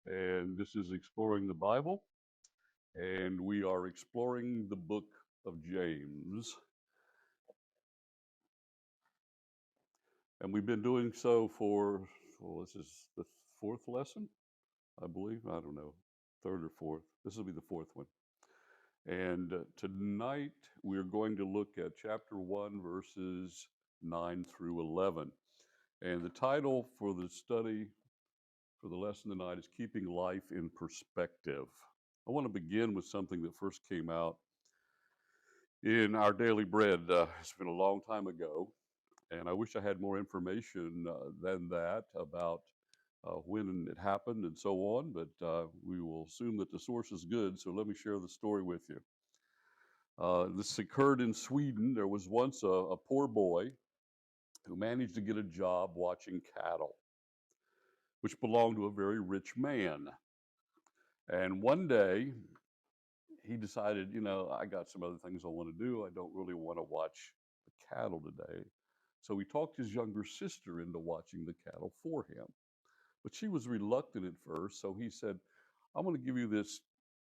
and this is Exploring the Bible, and we are exploring the book of James. And we've been doing so for, well, this is the fourth lesson, I believe. I don't know, third or fourth. This will be the fourth one. And tonight we're going to look at chapter 1, verses 9 through 11. And the title for the study for the lesson tonight is Keeping Life in Perspective. I want to begin with something that first came out in our daily bread. It's been a long time ago, and I wish I had more information than that about when it happened and so on, but we will assume that the source is good, so let me share the story with you. This occurred in Sweden. There was once a poor boy who managed to get a job watching cattle, which belonged to a very rich man. And one day, he decided, I got some other things I want to do. I don't really want to watch the cattle today. So he talked his younger sister into watching the cattle for him. But she was reluctant at first, so he said, I'm going to give you this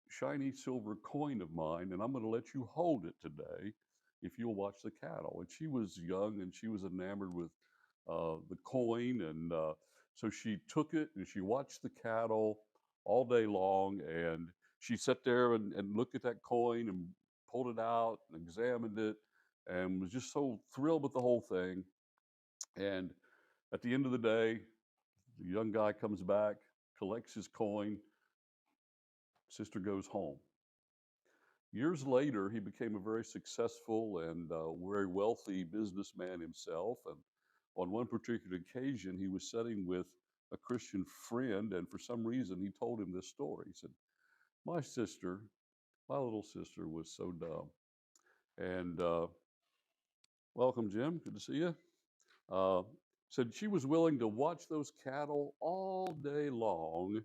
shiny silver coin of mine, and I'm going to let you hold it today if you'll watch the cattle. And she was young, and she was enamored with the coin, and so she took it, and she watched the cattle all day long, and she sat there and looked at that coin and pulled it out and examined it and was just so thrilled with the whole thing. And at the end of the day, the young guy comes back, collects his coin, sister goes home. Years later, he became a very successful and very wealthy businessman himself. And on one particular occasion, he was sitting with a Christian friend, and for some reason, he told him this story. He said, my little sister was so dumb. And welcome, Jim. Good to see you. Said she was willing to watch those cattle all day long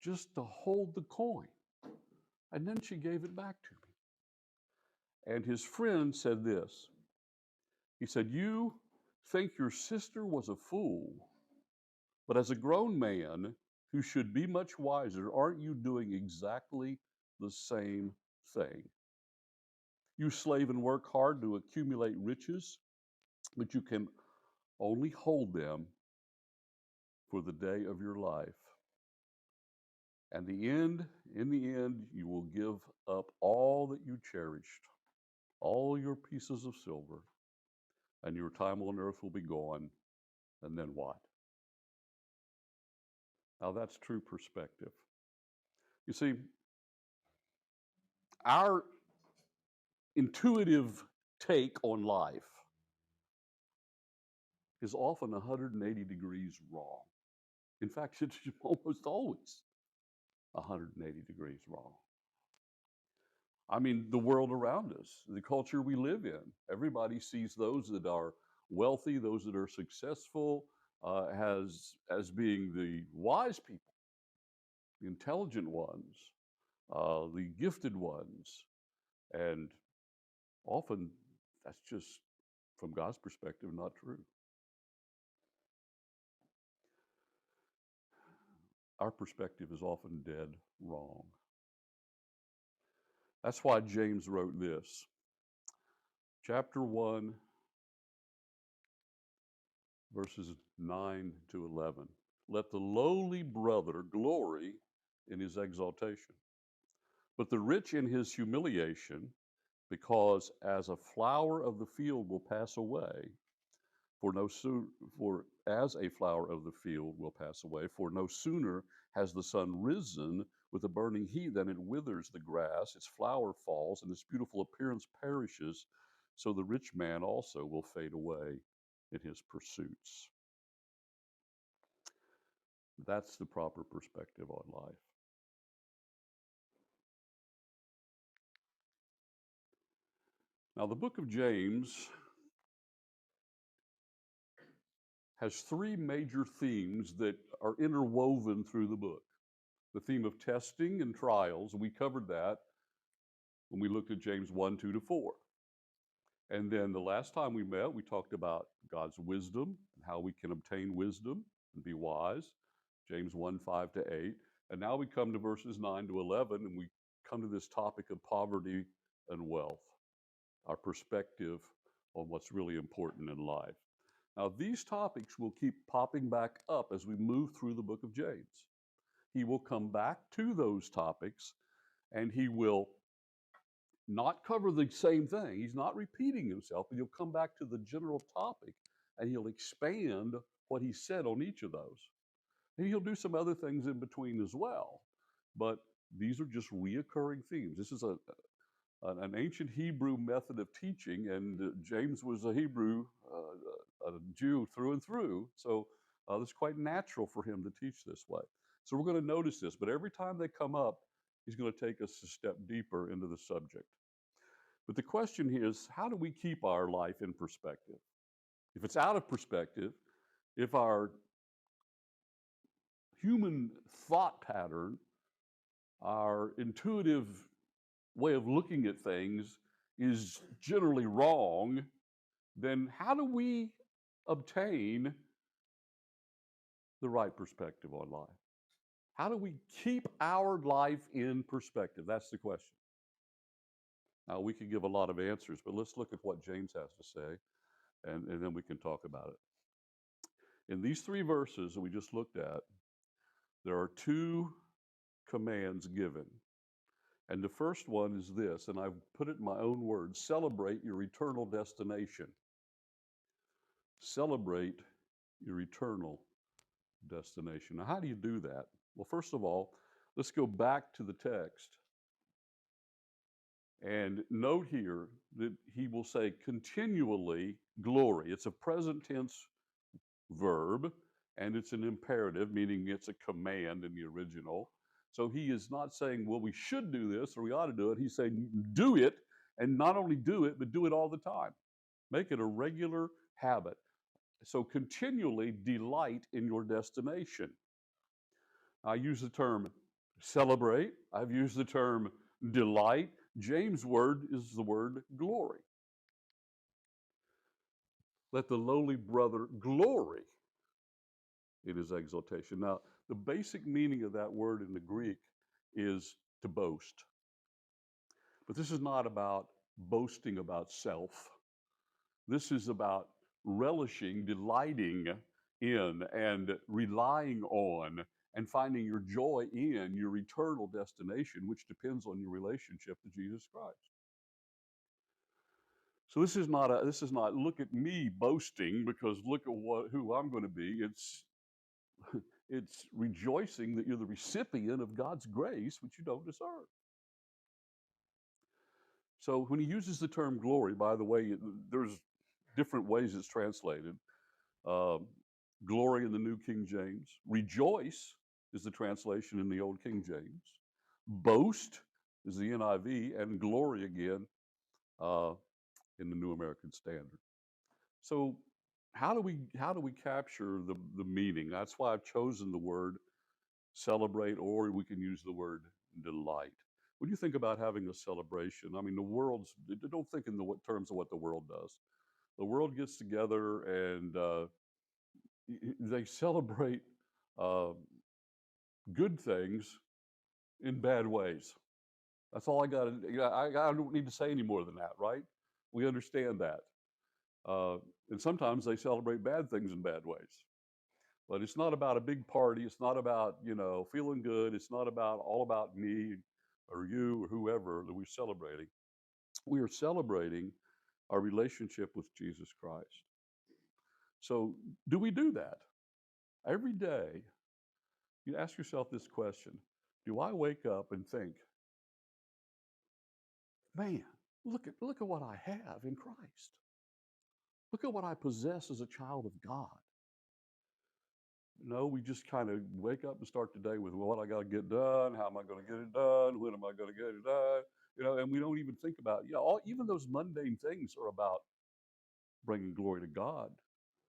just to hold the coin. And then she gave it back to me. And his friend said this. He said, you think your sister was a fool, but as a grown man who should be much wiser, aren't you doing exactly the same thing? You slave and work hard to accumulate riches, but you can only hold them for the day of your life. And in the end, you will give up all that you cherished, all your pieces of silver, and your time on earth will be gone. And then what? Now that's true perspective. You see, our intuitive take on life is often 180 degrees wrong. In fact, it's almost always 180 degrees wrong. I mean, the world around us, the culture we live in, everybody sees those that are wealthy, those that are successful, as being the wise people, the intelligent ones, the gifted ones. And often that's just, from God's perspective, not true. Our perspective is often dead wrong. That's why James wrote this. Chapter 1, verses 9 to 11. Let the lowly brother glory in his exaltation, but the rich in his humiliation, because as a flower of the field will pass away, for as a flower of the field will pass away, for no sooner has the sun risen with a burning heat than it withers the grass, its flower falls, and its beautiful appearance perishes. So the rich man also will fade away in his pursuits. That's the proper perspective on life. Now, the book of James has three major themes that are interwoven through the book. The theme of testing and trials, and we covered that when we looked at James 1, 2 to 4. And then the last time we met, we talked about God's wisdom and how we can obtain wisdom and be wise. James 1, 5 to 8. And now we come to verses 9 to 11, and we come to this topic of poverty and wealth, our perspective on what's really important in life. Now, these topics will keep popping back up as we move through the book of James. He will come back to those topics, and he will not cover the same thing. He's not repeating himself, but he'll come back to the general topic, and he'll expand what he said on each of those. And he'll do some other things in between as well. But these are just reoccurring themes. This is an ancient Hebrew method of teaching, and James was a Hebrew, a Jew through and through. So it's quite natural for him to teach this way. So we're going to notice this, but every time they come up, he's going to take us a step deeper into the subject. But the question here is, how do we keep our life in perspective? If it's out of perspective, if our human thought pattern, our intuitive way of looking at things is generally wrong, then how do we obtain the right perspective on life? How do we keep our life in perspective? That's the question. Now, we could give a lot of answers, but let's look at what James has to say, and then we can talk about it. In these 3 verses that we just looked at, there are 2 commands given. And the first one is this, and I've put it in my own words: celebrate your eternal destination. Celebrate your eternal destination. Now, how do you do that? Well, first of all, let's go back to the text. And note here that he will say continually glory. It's a present tense verb, and it's an imperative, meaning it's a command in the original. So he is not saying, well, we should do this or we ought to do it. He's saying, do it, and not only do it, but do it all the time. Make it a regular habit. So continually delight in your destination. I use the term celebrate. I've used the term delight. James' word is the word glory. Let the lowly brother glory in his exaltation. Now, the basic meaning of that word in the Greek is to boast. But this is not about boasting about self. This is about relishing, delighting in, and relying on, and finding your joy in your eternal destination, which depends on your relationship to Jesus Christ. So this is not look at me boasting because look at who I'm going to be. It's rejoicing that you're the recipient of God's grace, which you don't deserve. So when he uses the term glory, by the way, there's different ways it's translated. Glory in the New King James. Rejoice is the translation in the Old King James. Boast is the NIV, and glory again in the New American Standard. So how do we capture the meaning? That's why I've chosen the word celebrate, or we can use the word delight. When you think about having a celebration, I mean, don't think in the terms of what the world does. The world gets together and they celebrate good things in bad ways. That's all I got. I don't need to say any more than that, right? We understand that. And sometimes they celebrate bad things in bad ways. But it's not about a big party. It's not about, feeling good. It's not about all about me or you or whoever that we're celebrating. We are celebrating our relationship with Jesus Christ. So do we do that? Every day, you ask yourself this question: do I wake up and think, man, look at what I have in Christ. Look at what I possess as a child of God. No, we just kind of wake up and start the day with what I got to get done, how am I going to get it done, when am I going to get it done, and we don't even think about, even those mundane things are about bringing glory to God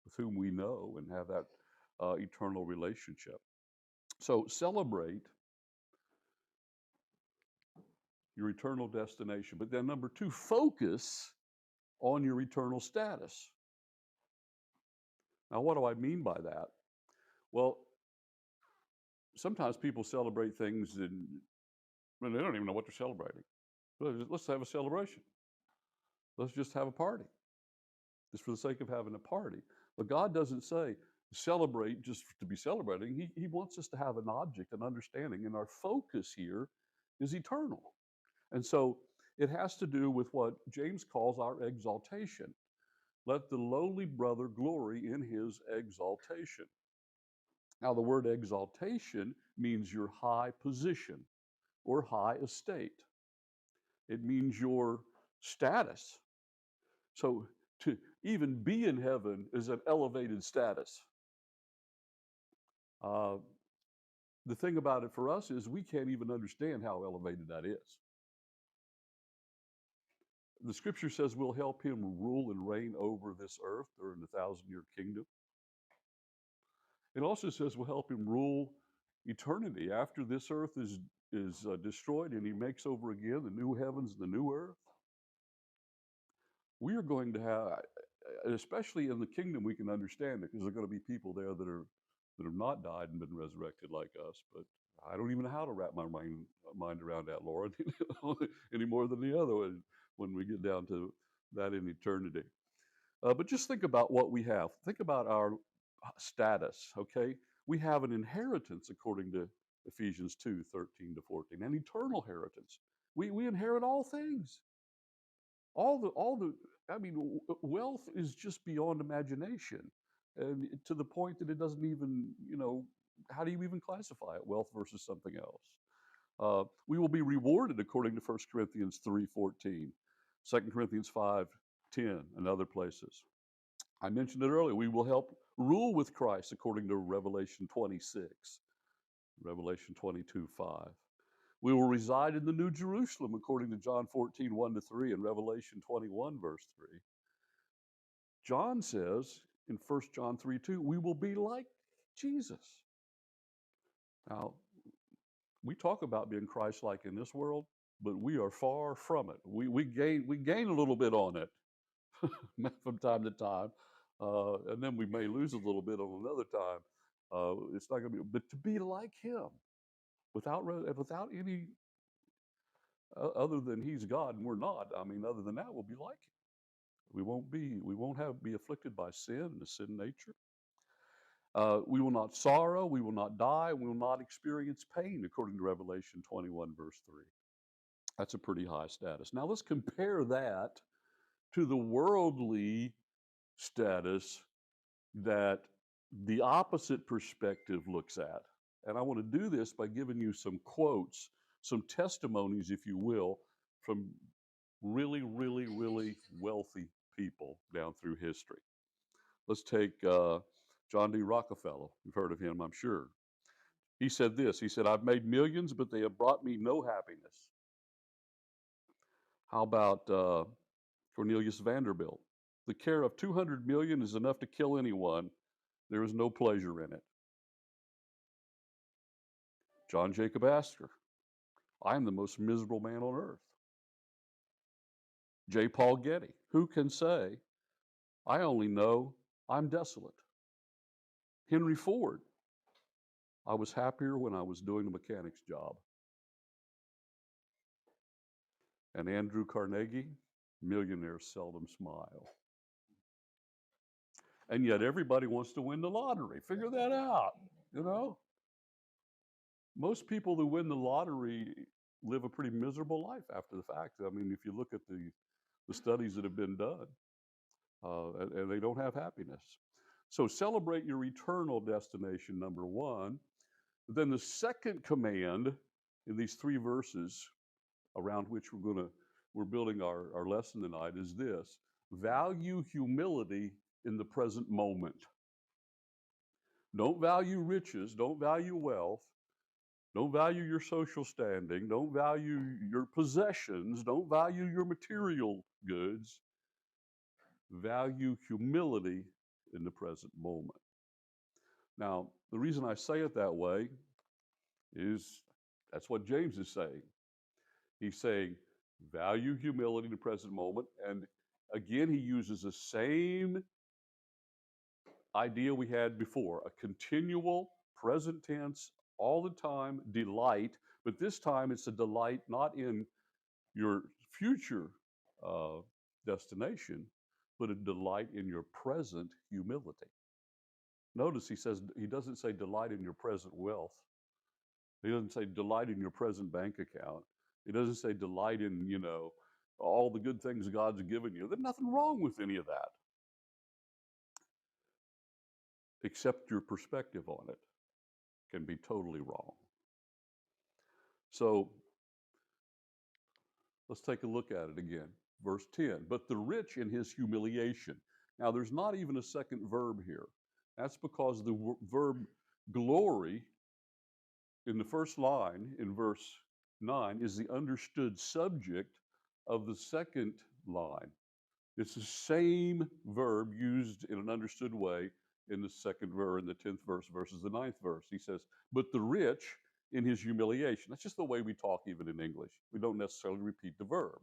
with whom we know and have that eternal relationship. So celebrate your eternal destination. But then number 2, focus on your eternal status. Now, what do I mean by that? Well, sometimes people celebrate things and they don't even know what they're celebrating. Let's have a celebration. Let's just have a party, just for the sake of having a party. But God doesn't say celebrate just to be celebrating. He wants us to have an object, an understanding, and our focus here is eternal. And so it has to do with what James calls our exaltation. Let the lowly brother glory in his exaltation. Now, the word exaltation means your high position or high estate. It means your status. So to even be in heaven is an elevated status. Uh, the thing about it for us is we can't even understand how elevated that is. The scripture says we'll help him rule and reign over this earth during the 1,000-year kingdom. It also says we'll help him rule eternity after this earth is destroyed and he makes over again the new heavens and the new earth. We are going to have, especially in the kingdom, we can understand it because there are going to be people there that have not died and been resurrected like us. But I don't even know how to wrap my mind around that, Laura, any more than the other one when we get down to that in eternity. But just think about what we have. Think about our status, okay? We have an inheritance according to Ephesians 2:13-14, an eternal inheritance. We inherit all things. I mean, wealth is just beyond imagination, and to the point that it doesn't even, how do you even classify it, wealth versus something else? We will be rewarded according to 1 Corinthians 3:14, 2 Corinthians 5:10, and other places. I mentioned it earlier. We will help rule with Christ according to Revelation 26, Revelation 22:5. We will reside in the New Jerusalem according to John 14:1-3 and Revelation 21, verse 3. John says in 1 John 3:2, we will be like Jesus. Now, we talk about being Christ-like in this world, but we are far from it. We gain a little bit on it from time to time, and then we may lose a little bit on another time. It's not going to be, but to be like Him, without any other than He's God and we're not. I mean, other than that, we'll be like Him. We won't be afflicted by sin and the sin nature. We will not sorrow, we will not die, we will not experience pain, according to Revelation 21, verse 3. That's a pretty high status. Now let's compare that to the worldly status that the opposite perspective looks at. And I want to do this by giving you some quotes, some testimonies, if you will, from really, really, really wealthy people down through history. Let's take John D. Rockefeller. You've heard of him, I'm sure. He said this. He said, I've made millions, but they have brought me no happiness. How about Cornelius Vanderbilt? The care of 200 million is enough to kill anyone. There is no pleasure in it. John Jacob Astor. I am the most miserable man on earth. J. Paul Getty. Who can say, I only know I'm desolate. Henry Ford. I was happier when I was doing a mechanic's job. And Andrew Carnegie, millionaires seldom smile. And yet everybody wants to win the lottery. Figure that out, Most people who win the lottery live a pretty miserable life after the fact. I mean, if you look at the studies that have been done, and they don't have happiness. So celebrate your eternal destination, number one. Then the second command in these three verses around which we're building our lesson tonight is this: value humility in the present moment. Don't value riches, don't value wealth, don't value your social standing, don't value your possessions, don't value your material goods. Value humility in the present moment. Now, the reason I say it that way is that's what James is saying. He's saying value humility in the present moment. And again, he uses the same idea we had before, a continual present tense all the time, delight, but this time it's a delight not in your future uh, destination, but a delight in your present humility. Notice he doesn't say delight in your present wealth. He doesn't say delight in your present bank account. He doesn't say delight in, all the good things God's given you. There's nothing wrong with any of that, except your perspective on it can be totally wrong. So let's take a look at it again. Verse 10, but the rich in his humiliation. Now, there's not even a second verb here. That's because the verb glory in the first line in verse 9 is the understood subject of the second line. It's the same verb used in an understood way in the second verse, in the 10th verse versus the 9th verse. He says, but the rich in his humiliation. That's just the way we talk even in English. We don't necessarily repeat the verb.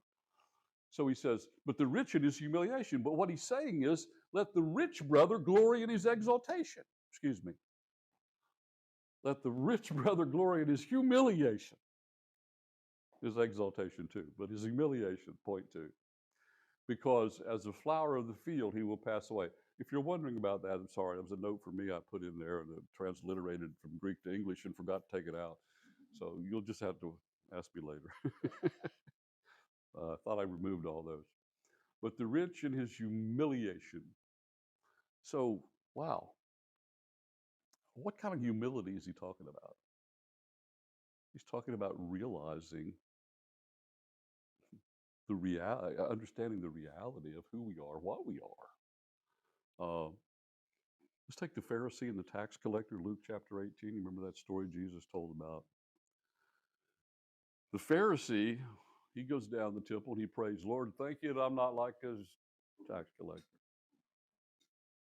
So he says, but the rich in his humiliation. But what he's saying is, let the rich brother glory in his exaltation. Excuse me. Let the rich brother glory in his humiliation. His exaltation too, but his humiliation, point two. Because as a flower of the field, he will pass away. If you're wondering about that, I'm sorry, it was a note for me I put in there and transliterated from Greek to English and forgot to take it out. So you'll just have to ask me later. I thought I removed all those. But the rich in his humiliation. So, wow. What kind of humility is he talking about? He's talking about realizing the reality, understanding the reality of who we are, what we are. Let's take the Pharisee and the tax collector, Luke chapter 18. You remember that story Jesus told about? The Pharisee, he goes down the temple and he prays, Lord, thank you that I'm not like this tax collector.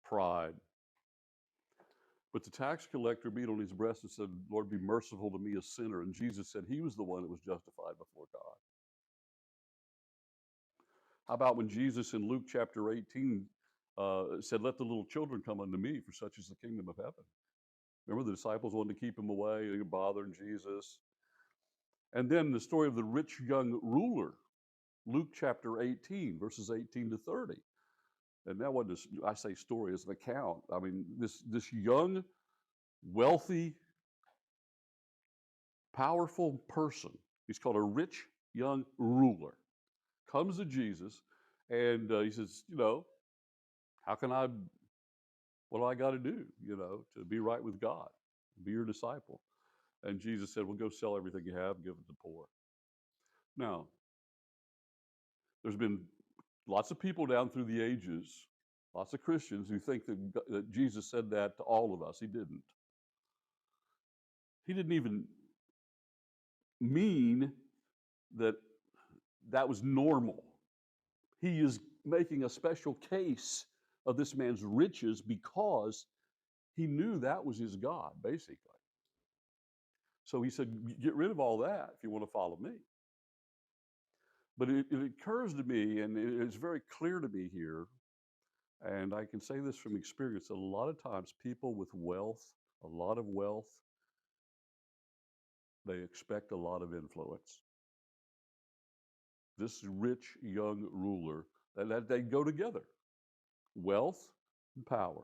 Pride. But the tax collector beat on his breast and said, Lord, be merciful to me, a sinner. And Jesus said he was the one that was justified before God. How about when Jesus in Luke chapter 18 said, let the little children come unto me, for such is the kingdom of heaven. Remember the disciples wanted to keep him away, they were bothering Jesus. And then the story of the rich young ruler, Luke chapter 18, verses 18 to 30. And that wasn't, I say story, it's an account. I mean, this young, wealthy, powerful person, he's called a rich young ruler, comes to Jesus and he says, what do I got to do, to be right with God, be your disciple? And Jesus said, well, go sell everything you have, give it to the poor. Now, there's been lots of people down through the ages, lots of Christians who think that Jesus said that to all of us. He didn't. He didn't even mean that was normal. He is making a special case of this man's riches because he knew that was his God, basically. So he said, get rid of all that if you want to follow me. But it occurs to me, and it's very clear to me here, and I can say this from experience, that a lot of times people with wealth, a lot of wealth, they expect a lot of influence. This rich young ruler, that they go together, wealth and power.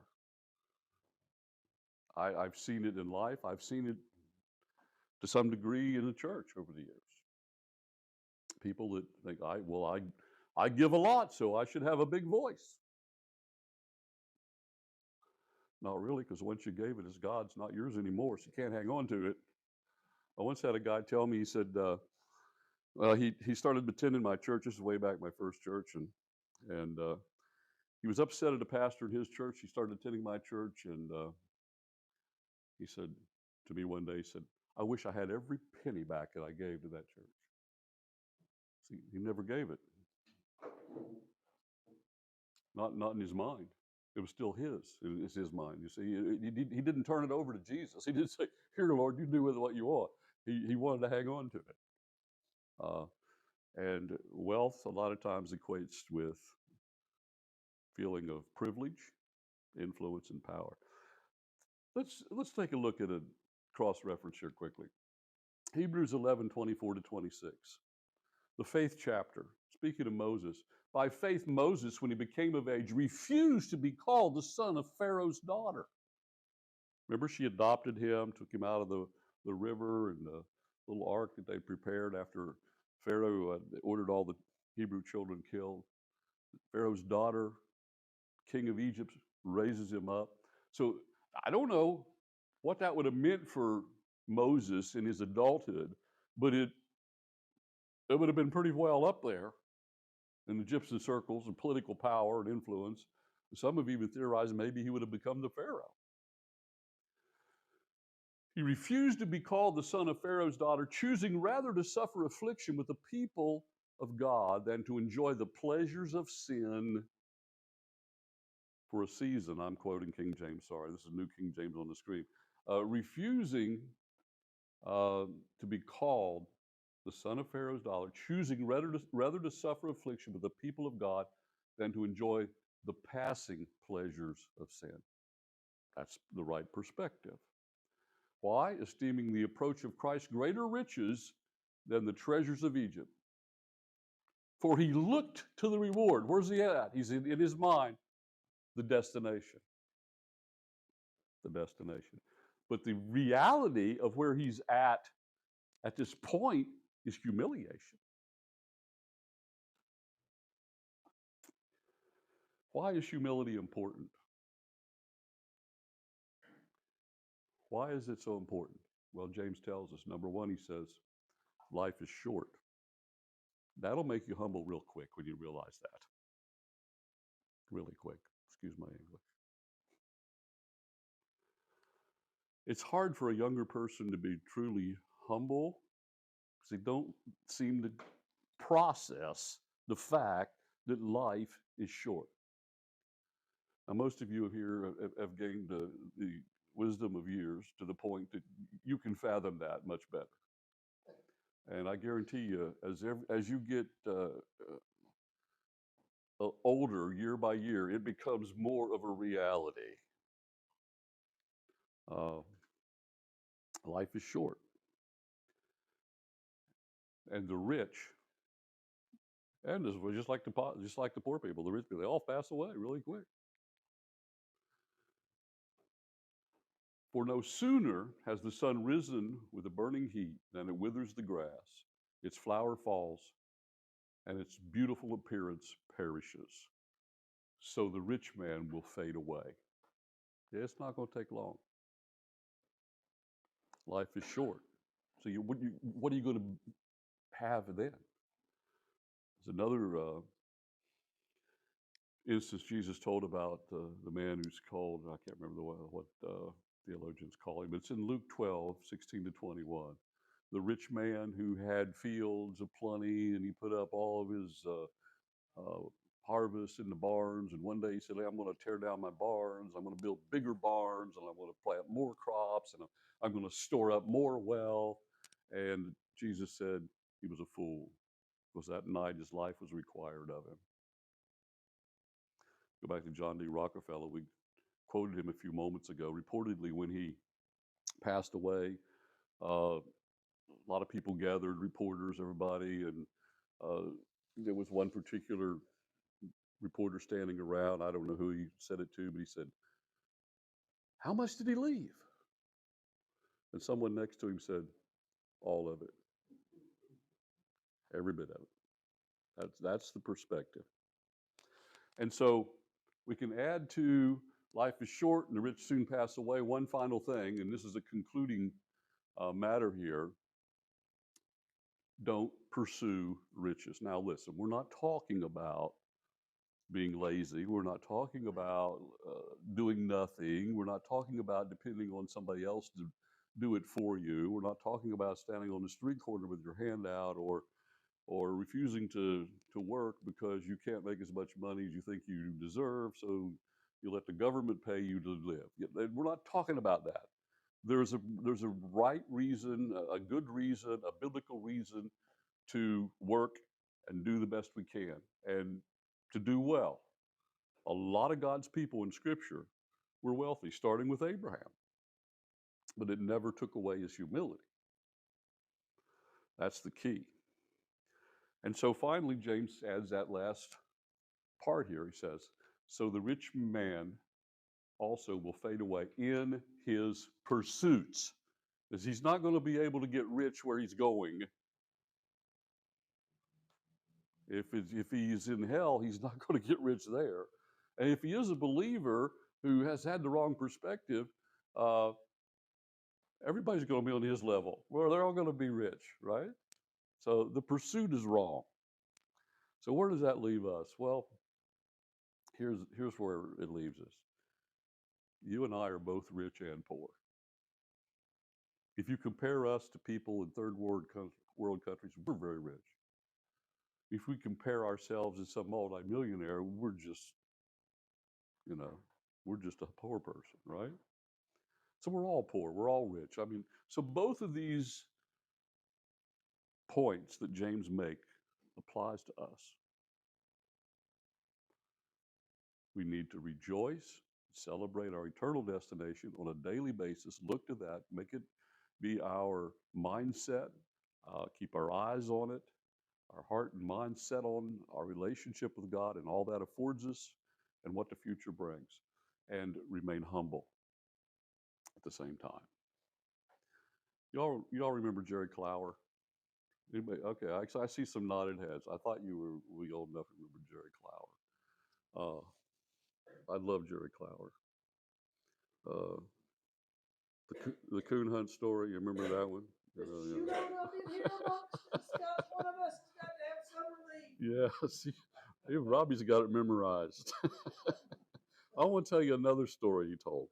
I've seen it in life. I've seen it to some degree in the church over the years. People that think, I give a lot, so I should have a big voice. Not really, because once you gave it, it's God's, not yours anymore, so you can't hang on to it. I once had a guy tell me, he said, he started attending my church. This is way back my first church, and he was upset at a pastor in his church. He started attending my church, and he said to me one day, he said, I wish I had every penny back that I gave to that church. See, he never gave it. Not in his mind. It was still his. It's his mind. You see, he didn't turn it over to Jesus. He didn't say, here, Lord, you do with it what you want. He wanted to hang on to it. And wealth a lot of times equates with feeling of privilege, influence, and power. Let's take a look at cross-reference here quickly. Hebrews 11:24-26, the faith chapter. Speaking of Moses, by faith Moses, when he became of age, refused to be called the son of Pharaoh's daughter. Remember, she adopted him, took him out of the river and the little ark that they prepared after Pharaoh ordered all the Hebrew children killed. Pharaoh's daughter, king of Egypt, raises him up. So I don't know what that would have meant for Moses in his adulthood, but it would have been pretty well up there in Egyptian circles and political power and influence. Some have even theorized maybe he would have become the Pharaoh. He refused to be called the son of Pharaoh's daughter, choosing rather to suffer affliction with the people of God than to enjoy the pleasures of sin for a season. I'm quoting King James, sorry, this is New King James on the screen. Refusing to be called the son of Pharaoh's daughter, choosing rather to suffer affliction with the people of God than to enjoy the passing pleasures of sin. That's the right perspective. Why? Esteeming the approach of Christ greater riches than the treasures of Egypt. For he looked to the reward. Where's he at? He's in his mind, the destination. The destination. But the reality of where he's at this point is humiliation. Why is humility important? Why is it so important? Well, James tells us, number one, he says, life is short. That'll make you humble real quick when you realize that. Really quick. Excuse my English. It's hard for a younger person to be truly humble because they don't seem to process the fact that life is short. Now, most of you here have gained the wisdom of years to the point that you can fathom that much better. And I guarantee you, as you get older year by year, it becomes more of a reality. Life is short. And the rich, and just like the poor people, the rich people, they all pass away really quick. For no sooner has the sun risen with a burning heat than it withers the grass, its flower falls, and its beautiful appearance perishes. So the rich man will fade away. Yeah, it's not going to take long. Life is short. So what are you going to have then? There's another instance Jesus told about the man who's called, I can't remember what theologians call him, but it's in Luke 12:16-21. The rich man who had fields of plenty and he put up all of his harvest in the barns, and one day he said, hey, I'm going to tear down my barns, I'm going to build bigger barns, and I'm going to plant more crops, and I'm going to store up more wealth. And Jesus said he was a fool because that night his life was required of him. Go back to John D. Rockefeller. We quoted him a few moments ago. Reportedly, when he passed away, a lot of people gathered, reporters, everybody, and there was one particular reporter standing around. I don't know who he said it to, but he said, how much did he leave? And someone next to him said, all of it. Every bit of it. That's the perspective. And so we can add to life is short and the rich soon pass away. One final thing, and this is a concluding matter here. Don't pursue riches. Now listen, we're not talking about being lazy. We're not talking about doing nothing. We're not talking about depending on somebody else to do it for you. We're not talking about standing on the street corner with your hand out or refusing to work because you can't make as much money as you think you deserve, so you let the government pay you to live. We're not talking about that. There's a right reason, a good reason, a biblical reason to work and do the best we can and to do well. A lot of God's people in Scripture were wealthy, starting with Abraham. but it never took away his humility. That's the key. And so finally, James adds that last part here. He says, so the rich man also will fade away in his pursuits. Because he's not going to be able to get rich where he's going. If he's in hell, he's not going to get rich there. And if he is a believer who has had the wrong perspective, uh, everybody's going to be on his level. Well, they're all going to be rich, right? So the pursuit is wrong. So where does that leave us? Well, here's where it leaves us. You and I are both rich and poor. If you compare us to people in third world countries, we're very rich. If we compare ourselves to some multimillionaire, we're just, you know, we're just a poor person, right? So we're all poor, we're all rich. I mean, so both of these points that James make applies to us. We need to rejoice, celebrate our eternal destination on a daily basis, look to that, make it be our mindset, keep our eyes on it, our heart and mind set on our relationship with God and all that affords us and what the future brings, and remain humble at the same time. Y'all remember Jerry Clower? Anybody? Okay, I see some nodded heads. I thought you were old enough to remember Jerry Clower. I love Jerry Clower. Uh, the coon hunt story. You remember that one? Shoot out up in here amongst us. Got one of us has got to have summer leave. Yeah, see, Robbie's got it memorized. I want to tell you another story he told.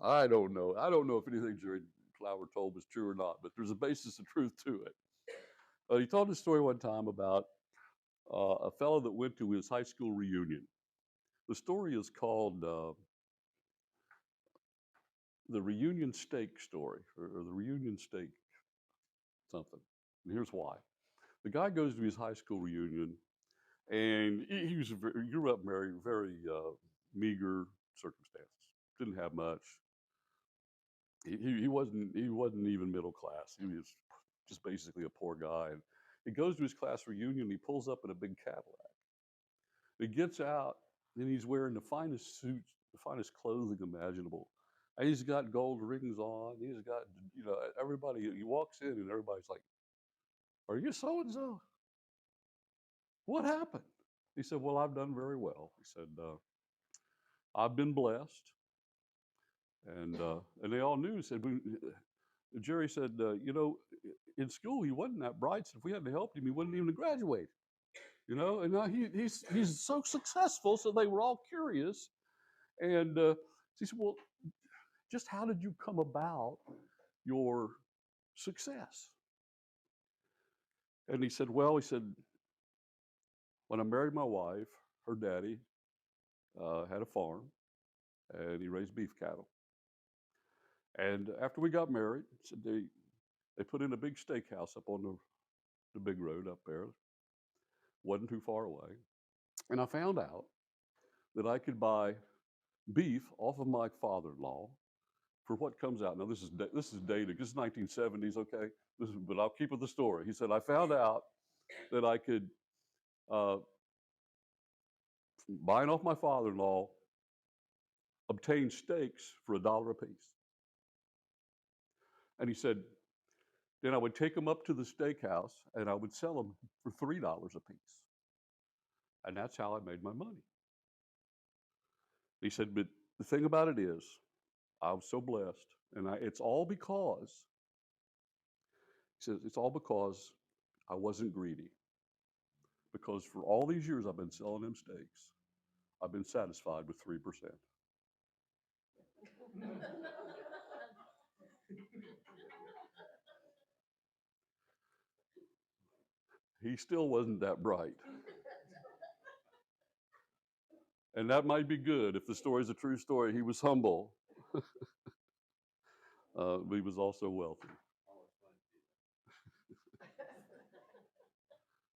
I don't know. I don't know if anything Jerry Clower told was true or not, but there's a basis of truth to it. He told a story one time about a fellow that went to his high school reunion. The story is called the reunion steak story, or the reunion steak something. And here's why. The guy goes to his high school reunion, and he grew up very meager circumstances. Didn't have much. He wasn't even middle class. He was just basically a poor guy. And he goes to his class reunion. He pulls up in a big Cadillac. He gets out, and he's wearing the finest suits, the finest clothing imaginable. And he's got gold rings on. He's got, everybody. He walks in, and everybody's like, "Are you so and so? What happened?" He said, "Well, I've done very well." He said, "I've been blessed," and they all knew. He said, Jerry said, in school he wasn't that bright. So if we hadn't helped him, he wouldn't even have graduated. And now he's so successful. So they were all curious, and he said, "Well, just how did you come about your success?" And he said, "Well, when I married my wife, her daddy had a farm, and he raised beef cattle. And after we got married, said they put in a big steakhouse up on the big road up there. Wasn't too far away. And I found out that I could buy beef off of my father-in-law for what comes out. Now this is dated. This is 1970s, okay? But I'll keep with the story. He said I found out that I could buying off my father-in-law obtain steaks for $1 a piece. And he said, then I would take them up to the steakhouse and I would sell them for $3 a piece. And that's how I made my money. He said, but the thing about it is, I was so blessed. And it's all because, he says, it's all because I wasn't greedy. Because for all these years I've been selling them steaks, I've been satisfied with 3%. He still wasn't that bright. And that might be good if the story is a true story. He was humble, but he was also wealthy.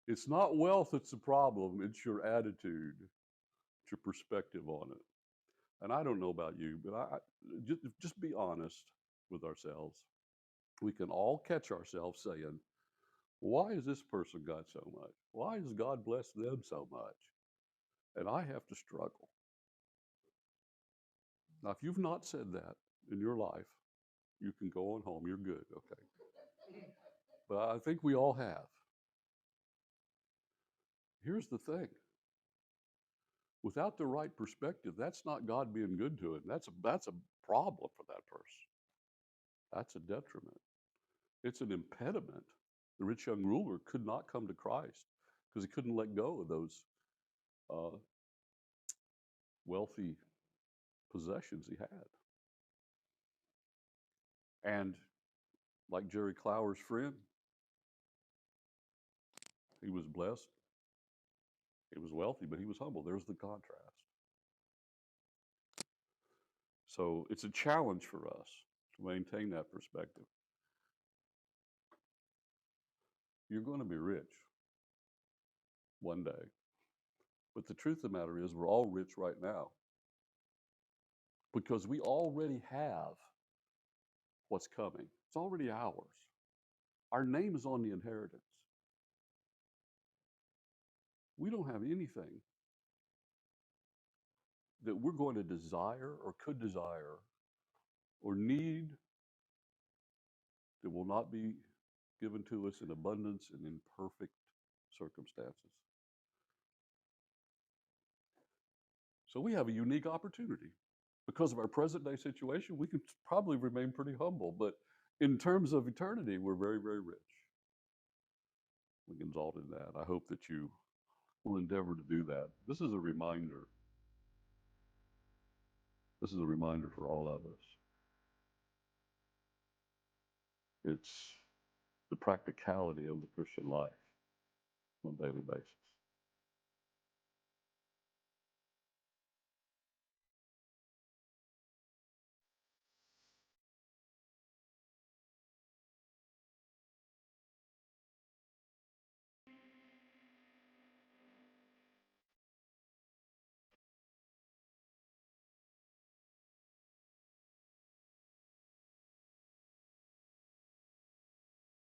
It's not wealth that's the problem, it's your attitude, it's your perspective on it. And I don't know about you, but just be honest. with ourselves, we can all catch ourselves saying, why has this person got so much? Why has God blessed them so much? And I have to struggle. Now, if you've not said that in your life, you can go on home. You're good, okay? But I think we all have. Here's the thing. Without the right perspective, that's not God being good to it. That's a problem for that person. That's a detriment. It's an impediment. The rich young ruler could not come to Christ because he couldn't let go of those uh, wealthy possessions he had. And like Jerry Clower's friend, he was blessed. He was wealthy, but he was humble. There's the contrast. So it's a challenge for us to maintain that perspective. You're going to be rich one day. But the truth of the matter is, we're all rich right now because we already have what's coming. It's already ours. Our name is on the inheritance. We don't have anything that we're going to desire or could desire or need that will not be given to us in abundance and in perfect circumstances. So we have a unique opportunity. Because of our present day situation, we can probably remain pretty humble, but in terms of eternity, we're very, very rich. We can exalt in that. I hope that you will endeavor to do that. This is a reminder. This is a reminder for all of us. It's the practicality of the Christian life on a daily basis.